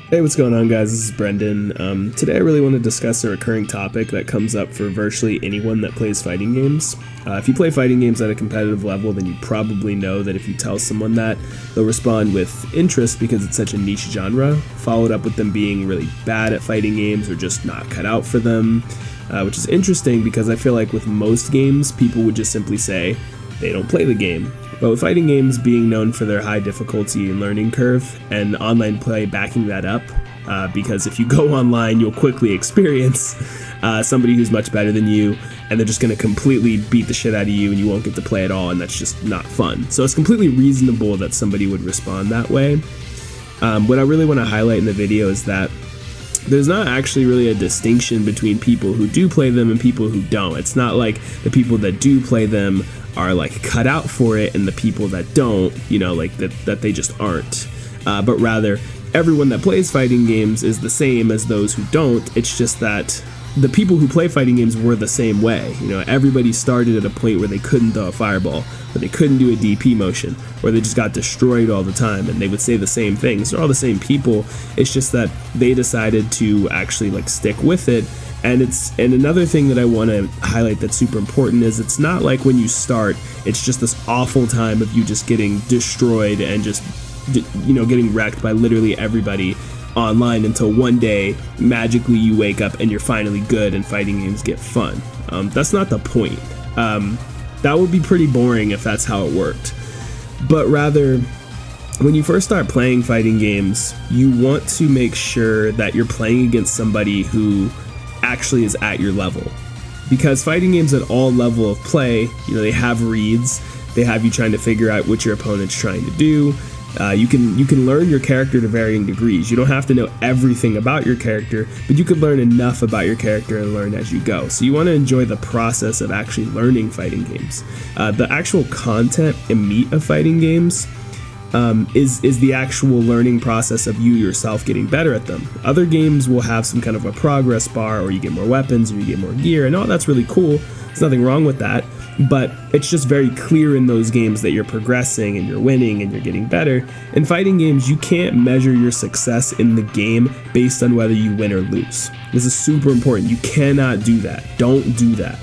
Hey, what's going on, guys? This is Brendan. Today I really want to discuss a recurring topic that comes up for virtually anyone that plays fighting games. If you play fighting games at a competitive level, then you probably know that if you tell someone that, they'll respond with interest because it's such a niche genre, followed up with them being really bad at fighting games or just not cut out for them, which is interesting because I feel like with most games, people would just simply say they don't play the game. But with fighting games being known for their high difficulty and learning curve, and online play backing that up, because if you go online, you'll quickly experience somebody who's much better than you, and they're just going to completely beat the shit out of you, and you won't get to play at all, and that's just not fun. So it's completely reasonable that somebody would respond that way. What I really want to highlight in the video is that there's not actually really a distinction between people who do play them and people who don't. It's not like the people that do play them are like cut out for it and the people that don't, like that they just aren't. But rather, everyone that plays fighting games is the same as those who don't. It's just that the people who play fighting games were the same way. Everybody started at a point where they couldn't throw a fireball, or they couldn't do a DP motion, or they just got destroyed all the time, and they would say the same things. They're all the same people. It's just that they decided to actually stick with it. And another thing that I want to highlight that's super important is it's not like when you start, it's just this awful time of you just getting destroyed and just getting wrecked by literally everybody online until one day magically you wake up and you're finally good and fighting games get fun. That's not the point. That would be pretty boring if that's how it worked. But rather, when you first start playing fighting games, you want to make sure that you're playing against somebody who actually is at your level, because fighting games at all level of play, they have reads. They have you trying to figure out what your opponent's trying to do. You can learn your character to varying degrees. You don't have to know everything about your character, but you can learn enough about your character and learn as you go. So you want to enjoy the process of actually learning fighting games. The actual content and meat of fighting games is the actual learning process of you yourself getting better at them. Other games will have some kind of a progress bar, or you get more weapons, or you get more gear, and all that's really cool. There's nothing wrong with that, but it's just very clear in those games that you're progressing and you're winning and you're getting better. In fighting games, you can't measure your success in the game based on whether you win or lose. This is super important. You cannot do that. Don't do that.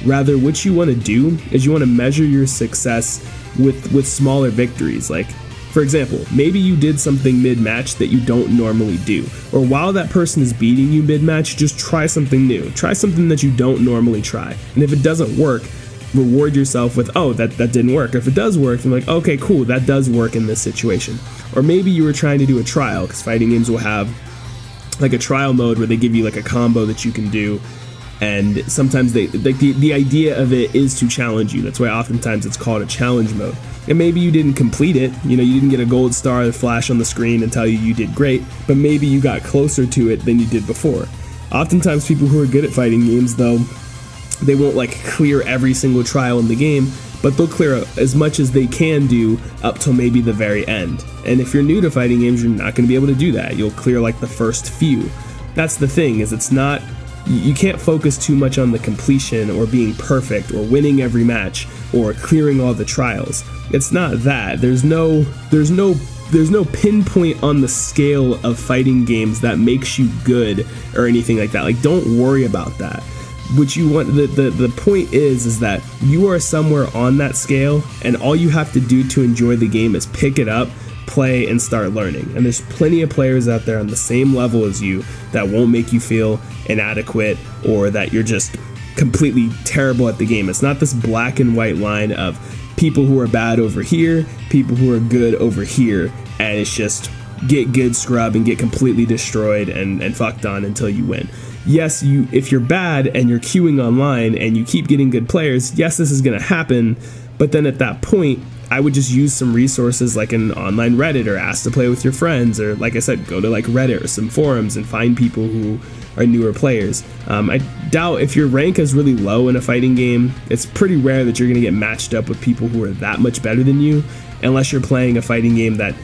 Rather, what you want to do is you want to measure your success with smaller victories. Like, for example, maybe you did something mid-match that you don't normally do, or while that person is beating you mid-match, just try something new. Try something that you don't normally try, and if it doesn't work, reward yourself with, oh, that didn't work. If it does work, then okay, cool, that does work in this situation. Or maybe you were trying to do a trial, because fighting games will have a trial mode where they give you a combo that you can do. And sometimes the idea of it is to challenge you. That's why oftentimes it's called a challenge mode. And maybe you didn't complete it. You didn't get a gold star that flash on the screen and tell you did great, but maybe you got closer to it than you did before. Oftentimes people who are good at fighting games, though, they won't clear every single trial in the game, but they'll clear as much as they can do up till maybe the very end. And if you're new to fighting games, you're not going to be able to do that. You'll clear the first few. That's the thing, is it's not... You can't focus too much on the completion or being perfect or winning every match or clearing all the trials. It's not that. There's no pinpoint on the scale of fighting games that makes you good or anything like that. Don't worry about that. What you want, the point is that you are somewhere on that scale, and all you have to do to enjoy the game is pick it up, play, and start learning. And there's plenty of players out there on the same level as you that won't make you feel inadequate or that you're just completely terrible at the game. It's not this black and white line of people who are bad over here, people who are good over here, and it's just get good scrub and get completely destroyed and fucked on until you win. Yes, if you're bad and you're queuing online and you keep getting good players, yes, this is going to happen, but then at that point, I would just use some resources like an online Reddit, or ask to play with your friends, or like I said, go to Reddit or some forums and find people who are newer players. I doubt if your rank is really low in a fighting game, it's pretty rare that you're going to get matched up with people who are that much better than you, unless you're playing a fighting game that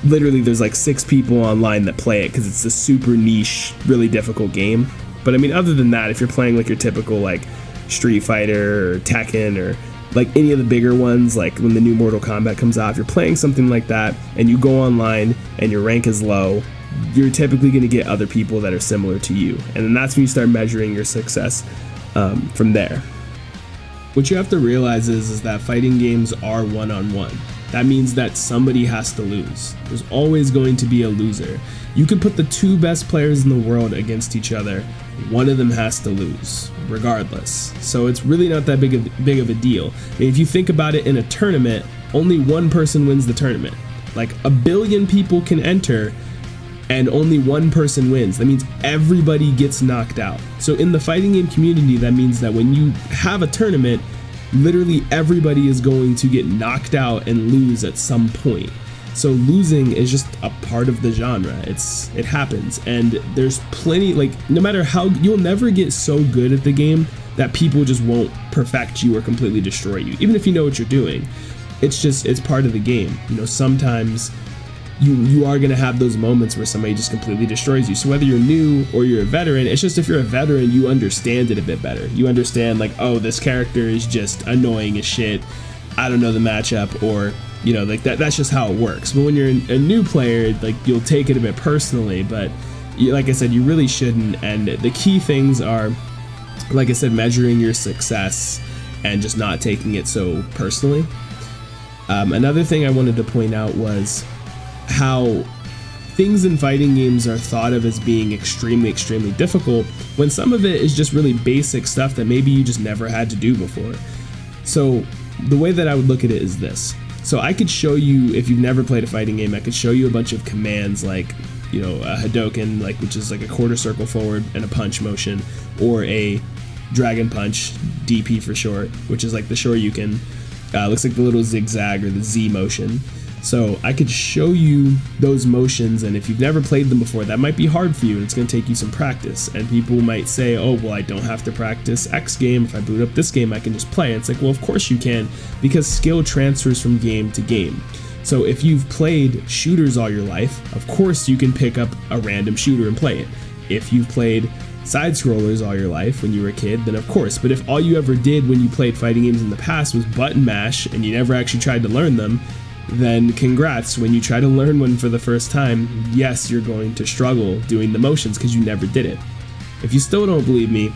literally there's 6 people online that play it because it's a super niche, really difficult game. But I mean, other than that, if you're playing your typical Street Fighter or Tekken or any of the bigger ones, when the new Mortal Kombat comes out, if you're playing something like that and you go online and your rank is low, you're typically going to get other people that are similar to you. And then that's when you start measuring your success from there. What you have to realize is that fighting games are one-on-one. That means that somebody has to lose. There's always going to be a loser. You could put the two best players in the world against each other. One of them has to lose, regardless. So it's really not that big of a deal. I mean, if you think about it in a tournament, only one person wins the tournament. Like 1 billion people can enter and only one person wins. That means everybody gets knocked out. So in the fighting game community, that means that when you have a tournament, literally everybody is going to get knocked out and lose at some point. So losing is just a part of the genre. It happens, and there's plenty, like, no matter how, you'll never get so good at the game that people just won't perfect you or completely destroy you, even if you know what you're doing. It's part of the game. You know, sometimes you are going to have those moments where somebody just completely destroys you. So whether you're new or you're a veteran, it's just if you're a veteran, you understand it a bit better. You understand, like, oh, this character is just annoying as shit. I don't know the matchup, or, you know, like that's just how it works. But when you're a new player, like, you'll take it a bit personally, but like I said, you really shouldn't. And the key things are, like I said, measuring your success and just not taking it so personally. Another thing I wanted to point out was how things in fighting games are thought of as being extremely difficult, when some of it is just really basic stuff that maybe you just never had to do before. So the way that I would look at it is this. So I could show you, if you've never played a fighting game, I could show you a bunch of commands like, you know, a Hadoken, like, which is like a quarter circle forward and a punch motion, or a dragon punch, DP for short, which is like the Shoryuken. Looks like the little zigzag or the Z motion. So I could show you those motions, and if you've never played them before, that might be hard for you, and it's going to take you some practice. And people might say, oh, well, I don't have to practice X game. If I boot up this game, I can just play. It's like, well, of course you can, because skill transfers from game to game. So if you've played shooters all your life, of course you can pick up a random shooter and play it. If you've played side scrollers all your life when you were a kid, then of course. But if all you ever did when you played fighting games in the past was button mash and you never actually tried to learn them, then congrats. When you try to learn one for the first time, yes, you're going to struggle doing the motions because you never did it. If you still don't believe me,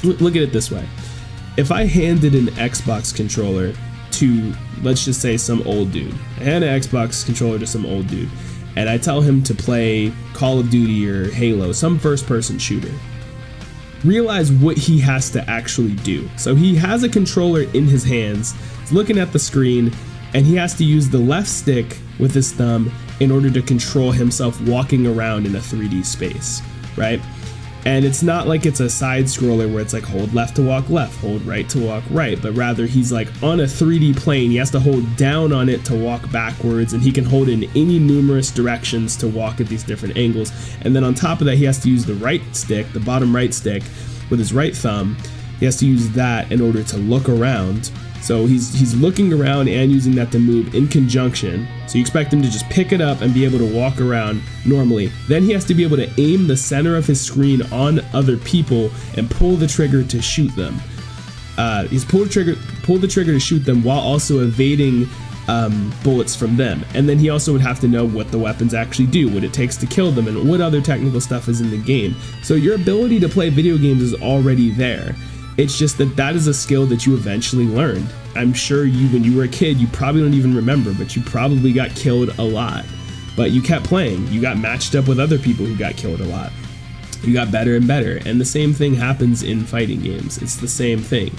look at it this way. If I handed an Xbox controller to, let's just say, some old dude, I hand an Xbox controller to some old dude, and I tell him to play Call of Duty or Halo, some first-person shooter, realize what he has to actually do. So he has a controller in his hands, he's looking at the screen, and he has to use the left stick with his thumb in order to control himself walking around in a 3D space, right? And it's not like it's a side scroller where it's like hold left to walk left, hold right to walk right, but rather he's like on a 3D plane. He has to hold down on it to walk backwards, and he can hold in any numerous directions to walk at these different angles. And then on top of that, he has to use the right stick, the bottom right stick, with his right thumb. He has to use that in order to look around. So he's looking around and using that to move in conjunction. So you expect him to just pick it up and be able to walk around normally. Then he has to be able to aim the center of his screen on other people and pull the trigger to shoot them. He's pull the trigger to shoot them while also evading bullets from them. And then he also would have to know what the weapons actually do, what it takes to kill them, and what other technical stuff is in the game. So your ability to play video games is already there. It's just that is a skill that you eventually learned. I'm sure when you were a kid, you probably don't even remember, but you probably got killed a lot. But you kept playing. You got matched up with other people who got killed a lot. You got better and better. And the same thing happens in fighting games. It's the same thing.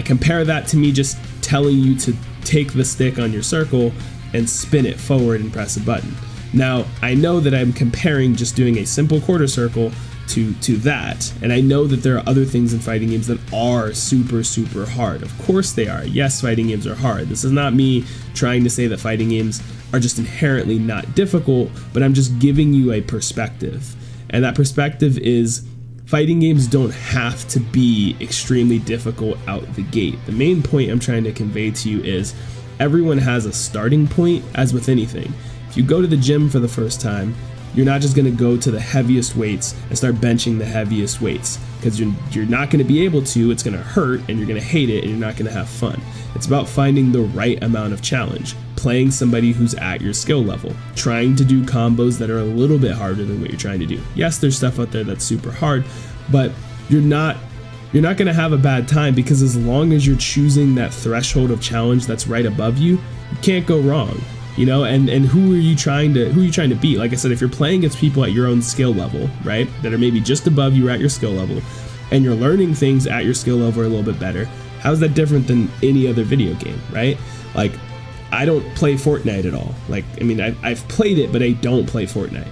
Compare that to me just telling you to take the stick on your circle and spin it forward and press a button. Now, I know that I'm comparing just doing a simple quarter circle to that, and I know that there are other things in fighting games that are super hard. Of course they are. Yes, fighting games are hard. This is not me trying to say that fighting games are just inherently not difficult, but I'm just giving you a perspective, and that perspective is fighting games don't have to be extremely difficult out the gate. The main point I'm trying to convey to you is everyone has a starting point, as with anything. If you go to the gym for the first time, you're not just going to go to the heaviest weights and start benching the heaviest weights, because you're not going to be able to. It's going to hurt and you're going to hate it and you're not going to have fun. It's about finding the right amount of challenge. playing somebody who's at your skill level, trying to do combos that are a little bit harder than what you're trying to do. Yes, there's stuff out there that's super hard, but you're not going to have a bad time, because as long as you're choosing that threshold of challenge that's right above you, you can't go wrong. And who are you trying to beat? Like I said, if you're playing against people at your own skill level, right, that are maybe just above you or at your skill level, and you're learning things at your skill level a little bit better, how's that different than any other video game, right? Like, I don't play Fortnite at all. Like, I mean, I've played it, but I don't play Fortnite.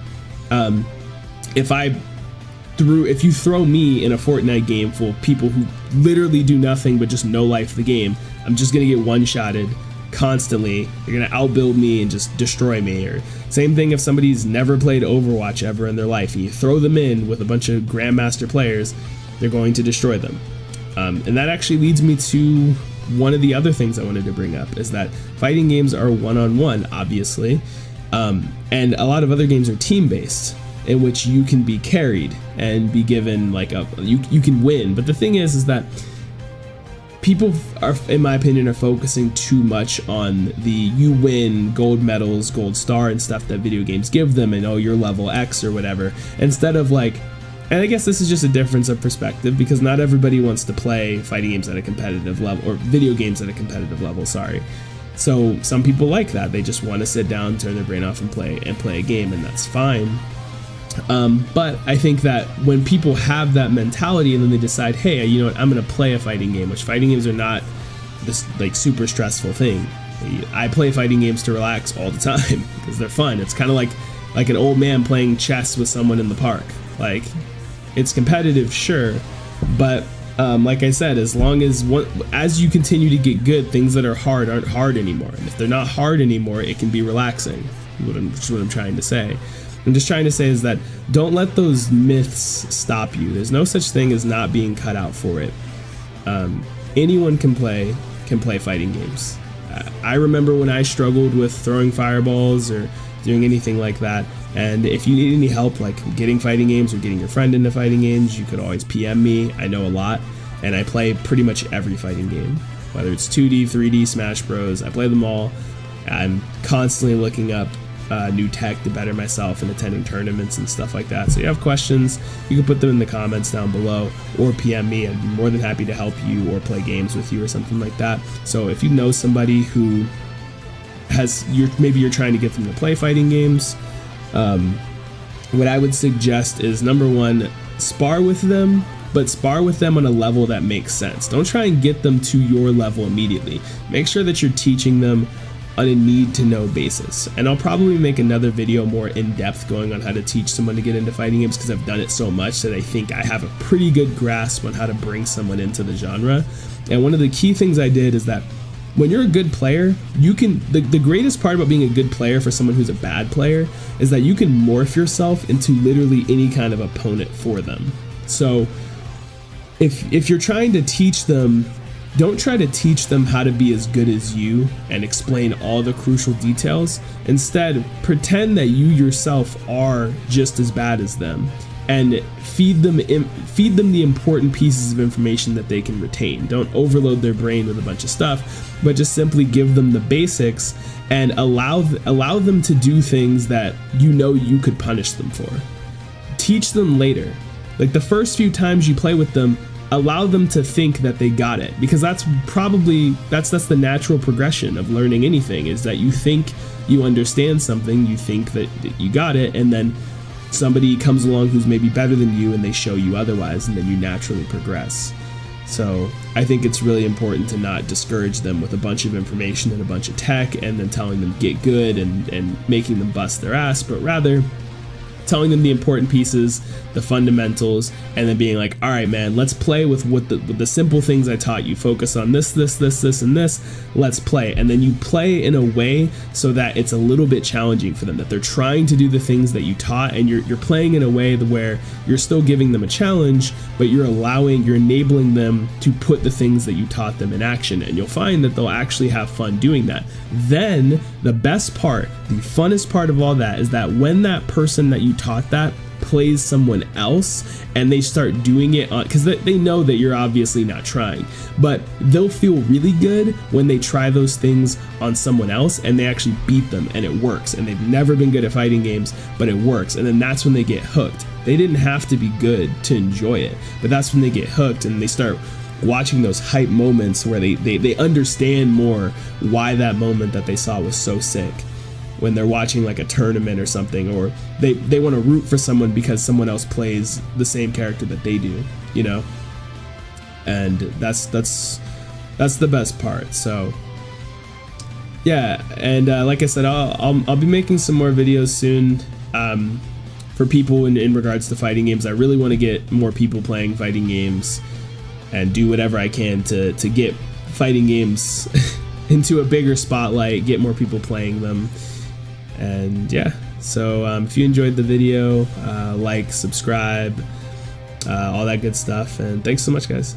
If you throw me in a Fortnite game full of people who literally do nothing but just no life the game, I'm just gonna get one-shotted constantly. They're gonna outbuild me and just destroy me. Or same thing if somebody's never played Overwatch ever in their life, and you throw them in with a bunch of Grandmaster players, they're going to destroy them. And that actually leads me to one of the other things I wanted to bring up, is that fighting games are one-on-one, obviously, and a lot of other games are team-based, in which you can be carried and be given you can win. But the thing is that people are, in my opinion, are focusing too much on the you win, gold medals, gold star and stuff that video games give them, and oh, you're level X or whatever, instead of and I guess this is just a difference of perspective, because not everybody wants to play fighting games at a competitive level, or video games at a competitive level, sorry. So some people like that. They just want to sit down, turn their brain off and play a game, and that's fine. But I think that when people have that mentality and then they decide, hey, you know what, I'm going to play a fighting game, which fighting games are not this super stressful thing. I play fighting games to relax all the time because they're fun. It's kind of like an old man playing chess with someone in the park. It's competitive, sure, but like I said, as you continue to get good, things that are hard aren't hard anymore. And if they're not hard anymore, it can be relaxing, which is what I'm trying to say. I'm just trying to say is that don't let those myths stop you. There's no such thing as not being cut out for it. Anyone can play fighting games. I remember when I struggled with throwing fireballs or doing anything like that, and if you need any help getting fighting games or getting your friend into fighting games, you could always PM me. I know a lot, and I play pretty much every fighting game, whether it's 2D, 3D, Smash Bros. I play them all. I'm constantly looking up new tech to better myself and attending tournaments and stuff like that. So if you have questions, you can put them in the comments down below or PM me. I'd be more than happy to help you or play games with you or something like that. So if you know somebody who maybe you're trying to get them to play fighting games, what I would suggest is, number one, spar with them, but spar with them on a level that makes sense. Don't try and get them to your level immediately. Make sure that you're teaching them on a need-to-know basis. And I'll probably make another video more in-depth going on how to teach someone to get into fighting games, because I've done it so much that I think I have a pretty good grasp on how to bring someone into the genre. And one of the key things I did is that when you're a good player, you can, the greatest part about being a good player for someone who's a bad player is that you can morph yourself into literally any kind of opponent for them. So if you're trying to teach them, don't try to teach them how to be as good as you and explain all the crucial details. Instead, pretend that you yourself are just as bad as them, and feed them the important pieces of information that they can retain. Don't overload their brain with a bunch of stuff, but just simply give them the basics and allow them to do things that you could punish them for. Teach them later. The first few times you play with them, allow them to think that they got it, because that's the natural progression of learning anything, is that you think you understand something, you think that you got it, and then somebody comes along who's maybe better than you and they show you otherwise, and then you naturally progress. So I think it's really important to not discourage them with a bunch of information and a bunch of tech and then telling them get good and making them bust their ass, but rather telling them the important pieces, the fundamentals, and then being like, all right, man, let's play with what the simple things I taught you. Focus on this, and this. Let's play. And then you play in a way so that it's a little bit challenging for them, that they're trying to do the things that you taught, and you're playing in a way where you're still giving them a challenge, but you're enabling them to put the things that you taught them in action. And you'll find that they'll actually have fun doing that. Then the best part, the funnest part of all that, is that when that person that you taught that plays someone else and they start doing it on, because they know that you're obviously not trying, but they'll feel really good when they try those things on someone else and they actually beat them and it works, and they've never been good at fighting games, but it works, and then that's when they get hooked. They didn't have to be good to enjoy it, but that's when they get hooked and they start watching those hype moments where they understand more why that moment that they saw was so sick, when they're watching like a tournament or something, or they want to root for someone because someone else plays the same character that they do, you know. And that's the best part. So yeah, and like I said, I'll be making some more videos soon for people in regards to fighting games. I really want to get more people playing fighting games and do whatever I can to get fighting games into a bigger spotlight, get more people playing them. And yeah, so if you enjoyed the video, like, subscribe, all that good stuff, and thanks so much, guys.